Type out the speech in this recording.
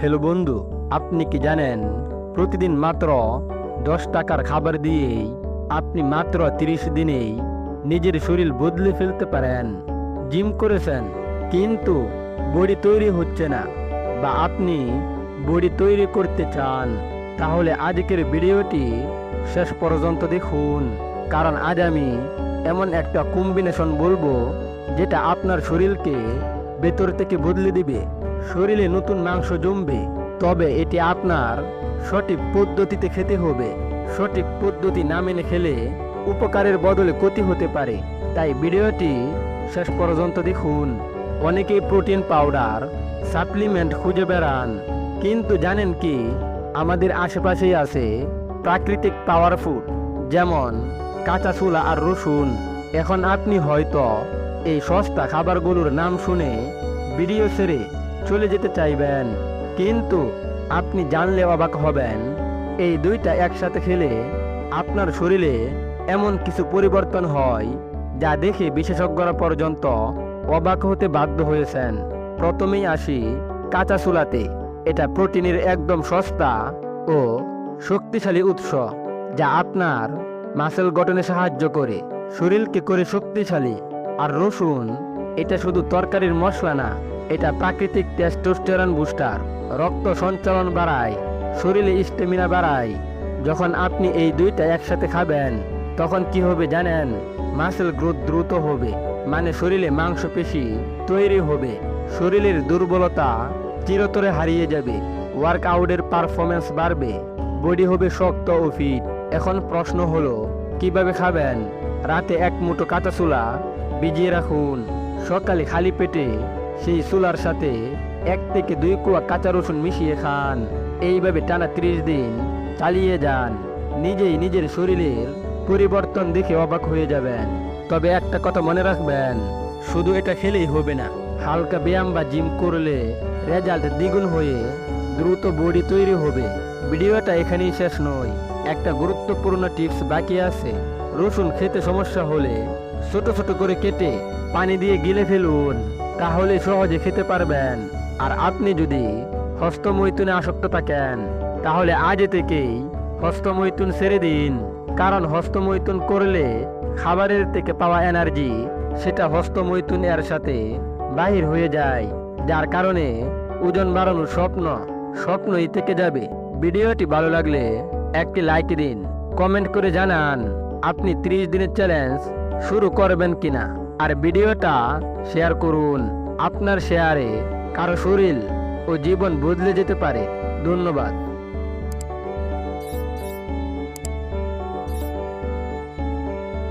Hello বন্ধু, আপনি কি জানেন প্রতিদিন মাত্র 10 টাকার খাবার দিয়েই আপনি মাত্র 30 দিনেই নিজের শরীর বদলে ফেলতে পারেন। জিম করেছেন কিন্তু বডি তৈরি হচ্ছে না, বা আপনি বডি তৈরি করতে চান, তাহলে আজকের ভিডিওটি শেষ পর্যন্ত দেখুন। কারণ আজ আমি এমন একটা কম্বিনেশন বলবো যেটা আপনার শরীরকে ভেতর থেকে বদলে দিবে। শরীরে নতুন মাংস জমবে, তবে এটি আপনার সঠিক পদ্ধতিতে খেতে হবে। সঠিক পদ্ধতি না মেনে খেলে উপকারের বদলে ক্ষতি হতে পারে। তাই ভিডিওটি শেষ পর্যন্ত দেখুন। অনেকেই প্রোটিন পাউডার, সাপ্লিমেন্ট খুঁজে বেড়ান, কিন্তু জানেন কি আমাদের আশেপাশেই আছে প্রাকৃতিক পাওয়ার ফুড, যেমন কাঁচা ছোলা আর রসুন। এখন আপনি হয়তো এই সস্তা খাবারগুলোর নাম শুনে ভিডিও ছেড়ে চলে যেতে চাইবেন, কিন্তু আপনি জানলে অবাক হবেন এই দুইটা একসাথে খেলে আপনার শরীরে এমন কিছু পরিবর্তন হয় যা দেখে বিশেষজ্ঞরা পর্যন্ত অবাক হতে বাধ্য হয়েছেন। প্রথমেই আসি কাঁচা ছোলাতে। এটা প্রোটিনের একদম সস্তা ও শক্তিশালী উৎস, যা আপনার মাসেল গঠনে সাহায্য করে, শরীরকে করে শক্তিশালী। আর রসুন, এটা শুধু তরকারির মশলা না, এটা প্রাকৃতিক টেস্টোস্টেরন বুস্টার, রক্ত সঞ্চালন বাড়ায়, শরীরে স্টেমিনা বাড়ায়। যখন আপনি এই দুইটা একসাথে খাবেন তখন কি হবে জানেন? মাসেল গ্রোথ দ্রুত হবে, মানে শরীরে মাংসপেশি তৈরি হবে, শরীরের দুর্বলতা চিরতরে হারিয়ে যাবে, ওয়ার্কআউটের পারফরমেন্স বাড়বে, বডি হবে শক্ত ও ফিট। এখন প্রশ্ন হলো কিভাবে খাবেন? রাতে এক মুঠো কাঁচা ছোলা ভিজিয়ে রাখুন, সকালে খালি পেটে সেই ছোলার সাথে 1 থেকে 2 কোয়া কাঁচা রসুন মিশিয়ে খান। এইভাবে টানা 30 দিন চালিয়ে যান, নিজেই নিজের শরীরের পরিবর্তন দেখে অবাক হয়ে যাবেন। তবে একটা কথা মনে রাখবেন, শুধু এটা খেলেই হবে না, হালকা ব্যায়াম বা জিম করলে রেজাল্ট দ্বিগুণ হয়ে দ্রুত বডি তৈরি হবে। ভিডিওটা এখানেই শেষ নয়, একটা গুরুত্বপূর্ণ টিপস বাকি আছে। রসুন খেতে সমস্যা হলে ছোট ছোট করে কেটে পানি দিয়ে গিলে ফেলুন, তাহলে সহজে খেতে পারবেন। আর আপনি যদি হস্তমৈথুনে আসক্ত থাকেন তাহলে আজ থেকেই হস্তমৈথুন ছেড়ে দিন, কারণ হস্তমৈথুন করলে খাবারের থেকে পাওয়া এনার্জি সেটা হস্তমৈথুন এর সাথে বাহির হয়ে যায়, যার কারণে ওজন বাড়ানোর স্বপ্নই থেকে যাবে। ভিডিওটি ভালো লাগলে একটি লাইক দিন, কমেন্ট করে জানান আপনি 30 দিনের চ্যালেঞ্জ শুরু করবেন কিনা, আর ভিডিওটা শেয়ার করুন। আপনার শেয়ারে কারো শরীর ও জীবন বদলে যেতে পারে। ধন্যবাদ।